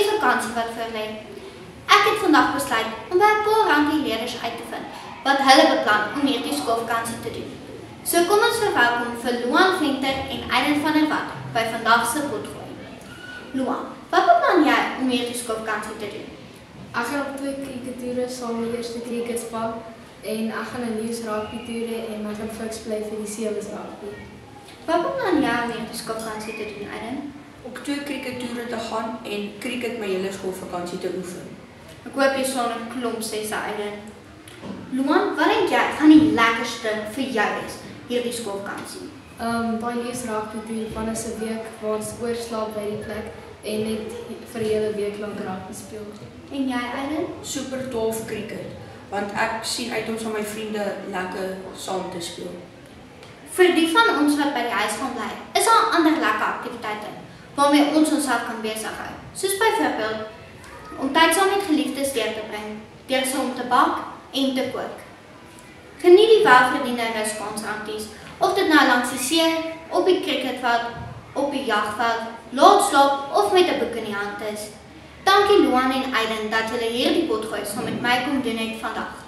die vakansie wat voorlê. Ek het vandag besluit om by 'n paar rankie-leerders uit te vind wat hulle beplan om hierdie skoolvakansie te doen. So kom ons verwelkom vir Luan Venter en Aiden van der Walt by vandag se potgooi. Luan, wat beplan jy om hierdie skoolvakansie te doen? Ek gaan op 2 crickettoere saam met die eerste cricketspan en ek gaan 'n nuus rugby toere en ek gaan fiks bly vir die sewes rugby. Wat beplan jy om hierdie skoolvakansie te doen, Aiden? Op 2 crickettoere te gaan en cricket my hele skoolvakansie te oefen. Ek hoop jy sal 'n klomp sê, Aiden. Luan, wat dink jy gaan die lekkerste vir jou wees hierdie skoolvakansie? Daai nuus rugby toer van 'n week waar ons oorslaap by die plek en net vir 'n hele week lank rugby speel. En jy, Aiden? Super tof cricket, want ek sien uit om saam met my vriende lekker saam te speel. Vir die van ons wat by die huis gaan bly, is daar ander lekker aktiwiteite waarmee ons onsself kan besig hou. Soos byvoorbeeld om tyd saam met geliefdes deur te bring, deur saam te bak en te kook. Geniet die welverdiende rusvakansies, of dit nou langs die see, op die cricketveld, op die jagveld, laat slaap of met 'n boek in die hand is. Dankie Luan en Aiden dat julle hierdie potgooi saam met my kom doen het vandag.